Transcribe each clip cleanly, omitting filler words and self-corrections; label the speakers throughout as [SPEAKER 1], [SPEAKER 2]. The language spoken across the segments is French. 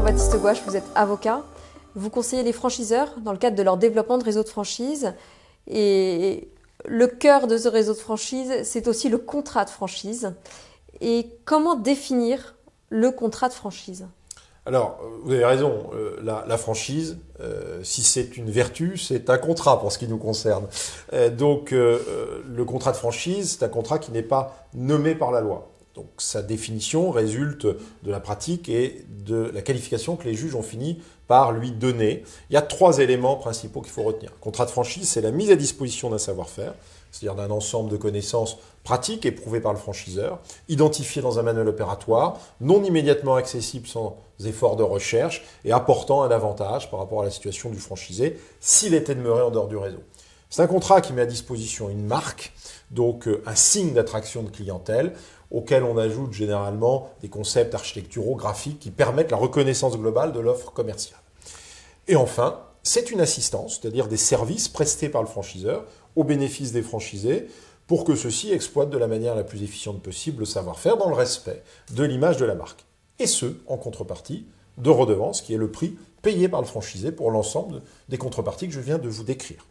[SPEAKER 1] Jean-Baptiste Gouache, vous êtes avocat. Vous conseillez les franchiseurs dans le cadre de leur développement de réseau de franchise. Et le cœur de ce réseau de franchise, c'est aussi le contrat de franchise. Et comment définir le contrat de franchise ?
[SPEAKER 2] Alors, vous avez raison, la franchise, si c'est une vertu, c'est un contrat pour ce qui nous concerne. Donc, le contrat de franchise, c'est un contrat qui n'est pas nommé par la loi. Donc, sa définition résulte de la pratique et de la qualification que les juges ont fini par lui donner. Il y a 3 éléments principaux qu'il faut retenir. Le contrat de franchise, c'est la mise à disposition d'un savoir-faire, c'est-à-dire d'un ensemble de connaissances pratiques éprouvées par le franchiseur, identifiées dans un manuel opératoire, non immédiatement accessible sans effort de recherche et apportant un avantage par rapport à la situation du franchisé s'il était demeuré en dehors du réseau. C'est un contrat qui met à disposition une marque, donc un signe d'attraction de clientèle, auquel on ajoute généralement des concepts architecturaux, graphiques qui permettent la reconnaissance globale de l'offre commerciale. Et enfin, c'est une assistance, c'est-à-dire des services prestés par le franchiseur au bénéfice des franchisés pour que ceux-ci exploitent de la manière la plus efficiente possible le savoir-faire dans le respect de l'image de la marque. Et ce, en contrepartie de redevances, qui est le prix payé par le franchisé pour l'ensemble des contreparties que je viens de vous décrire.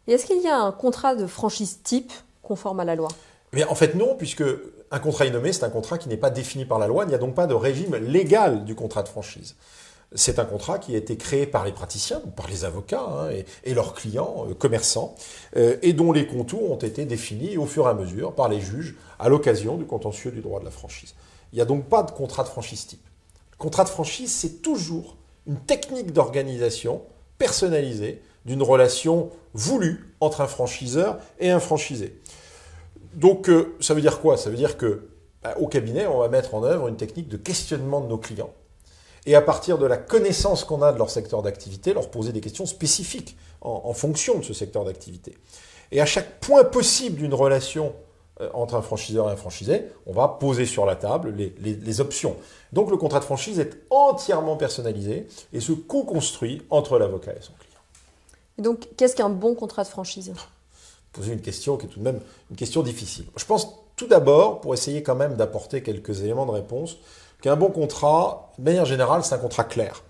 [SPEAKER 1] Et est-ce qu'il y a un contrat de franchise type conforme à la loi ?
[SPEAKER 2] Mais en fait non, puisque un contrat innommé, c'est un contrat qui n'est pas défini par la loi, il n'y a donc pas de régime légal du contrat de franchise. C'est un contrat qui a été créé par les praticiens, par les avocats et leurs clients, commerçants, et dont les contours ont été définis au fur et à mesure par les juges à l'occasion du contentieux du droit de la franchise. Il n'y a donc pas de contrat de franchise type. Le contrat de franchise, c'est toujours une technique d'organisation personnalisée d'une relation voulue entre un franchiseur et un franchisé. Donc, ça veut dire quoi ? Ça veut dire qu'au cabinet, on va mettre en œuvre une technique de questionnement de nos clients. Et à partir de la connaissance qu'on a de leur secteur d'activité, leur poser des questions spécifiques en fonction de ce secteur d'activité. Et à chaque point possible d'une relation entre un franchiseur et un franchisé, on va poser sur la table les options. Donc le contrat de franchise est entièrement personnalisé et se co-construit entre l'avocat et son client.
[SPEAKER 1] Et donc, qu'est-ce qu'un bon contrat de franchise ?
[SPEAKER 2] Poser une question qui est tout de même une question difficile. Je pense tout d'abord, pour essayer quand même d'apporter quelques éléments de réponse, qu'un bon contrat, de manière générale, c'est un contrat clair.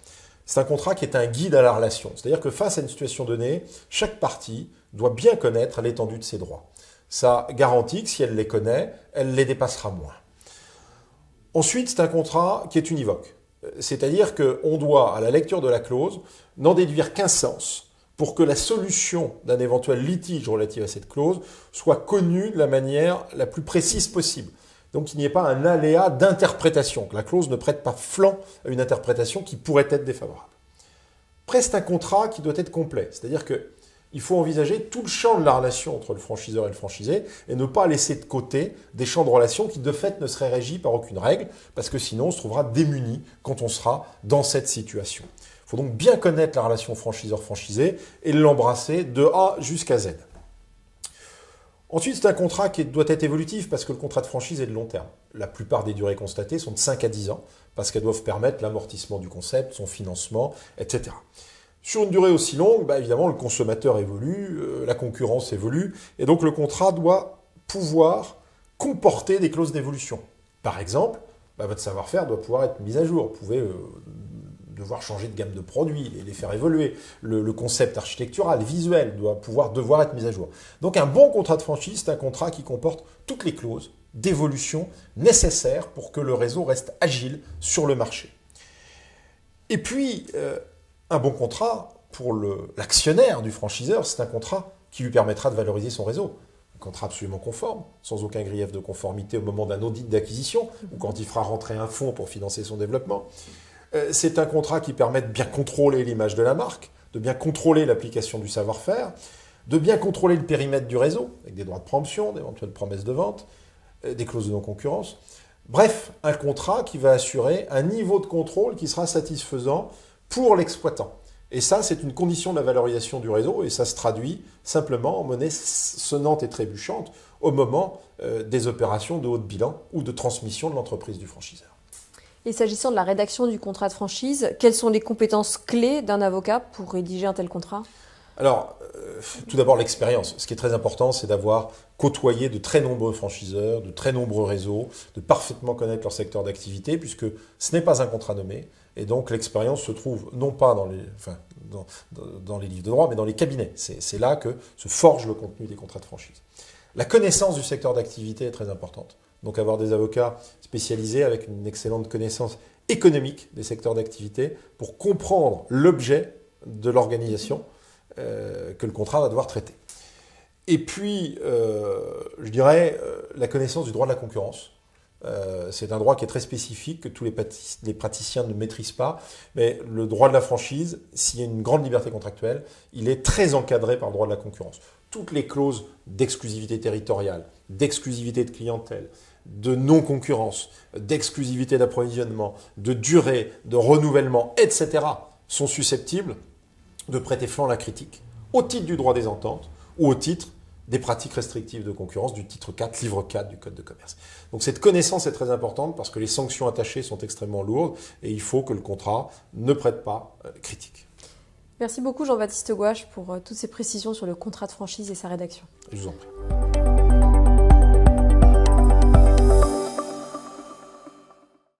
[SPEAKER 2] C'est un contrat qui est un guide à la relation. C'est-à-dire que face à une situation donnée, chaque partie doit bien connaître l'étendue de ses droits. Ça garantit que si elle les connaît, elle les dépassera moins. Ensuite, c'est un contrat qui est univoque. C'est-à-dire qu'on doit, à la lecture de la clause, n'en déduire qu'un sens pour que la solution d'un éventuel litige relatif à cette clause soit connue de la manière la plus précise possible. Donc qu'il n'y ait pas un aléa d'interprétation, que la clause ne prête pas flanc à une interprétation qui pourrait être défavorable. Après, c'est un contrat qui doit être complet, c'est-à-dire qu'il faut envisager tout le champ de la relation entre le franchiseur et le franchisé et ne pas laisser de côté des champs de relation qui de fait ne seraient régis par aucune règle, parce que sinon on se trouvera démuni quand on sera dans cette situation. Il faut donc bien connaître la relation franchiseur-franchisé et l'embrasser de A jusqu'à Z. Ensuite, c'est un contrat qui doit être évolutif parce que le contrat de franchise est de long terme. La plupart des durées constatées sont de 5 à 10 ans parce qu'elles doivent permettre l'amortissement du concept, son financement, etc. Sur une durée aussi longue, évidemment, le consommateur évolue, la concurrence évolue et donc le contrat doit pouvoir comporter des clauses d'évolution. Par exemple, votre savoir-faire doit pouvoir être mis à jour. Vous pouvez devoir changer de gamme de produits, les faire évoluer. Le concept architectural, visuel, doit devoir être mis à jour. Donc un bon contrat de franchise, c'est un contrat qui comporte toutes les clauses d'évolution nécessaires pour que le réseau reste agile sur le marché. Et puis, un bon contrat, pour l'actionnaire du franchiseur, c'est un contrat qui lui permettra de valoriser son réseau. Un contrat absolument conforme, sans aucun grief de conformité au moment d'un audit d'acquisition, ou quand il fera rentrer un fonds pour financer son développement. C'est un contrat qui permet de bien contrôler l'image de la marque, de bien contrôler l'application du savoir-faire, de bien contrôler le périmètre du réseau, avec des droits de préemption, d'éventuelles promesses de vente, des clauses de non-concurrence. Bref, un contrat qui va assurer un niveau de contrôle qui sera satisfaisant pour l'exploitant. Et ça, c'est une condition de la valorisation du réseau et ça se traduit simplement en monnaie sonnante et trébuchante au moment des opérations de haut de bilan ou de transmission de l'entreprise du franchiseur.
[SPEAKER 1] Et s'agissant de la rédaction du contrat de franchise, quelles sont les compétences clés d'un avocat pour rédiger un tel contrat ?
[SPEAKER 2] Alors, tout d'abord l'expérience. Ce qui est très important, c'est d'avoir côtoyé de très nombreux franchiseurs, de très nombreux réseaux, de parfaitement connaître leur secteur d'activité, puisque ce n'est pas un contrat nommé. Et donc l'expérience se trouve non pas dans les livres de droit, mais dans les cabinets. C'est là que se forge le contenu des contrats de franchise. La connaissance du secteur d'activité est très importante. Donc avoir des avocats spécialisés avec une excellente connaissance économique des secteurs d'activité pour comprendre l'objet de l'organisation que le contrat va devoir traiter. Et puis, je dirais, la connaissance du droit de la concurrence. C'est un droit qui est très spécifique, que tous les praticiens ne maîtrisent pas. Mais le droit de la franchise, s'il y a une grande liberté contractuelle, il est très encadré par le droit de la concurrence. Toutes les clauses d'exclusivité territoriale, d'exclusivité de clientèle, de non-concurrence, d'exclusivité d'approvisionnement, de durée, de renouvellement, etc., sont susceptibles de prêter flanc à la critique, au titre du droit des ententes ou au titre des pratiques restrictives de concurrence du titre 4, livre 4 du Code de commerce. Donc cette connaissance est très importante parce que les sanctions attachées sont extrêmement lourdes et il faut que le contrat ne prête pas critique.
[SPEAKER 1] Merci beaucoup Jean-Baptiste Gouache pour toutes ces précisions sur le contrat de franchise et sa rédaction.
[SPEAKER 2] Je vous en prie.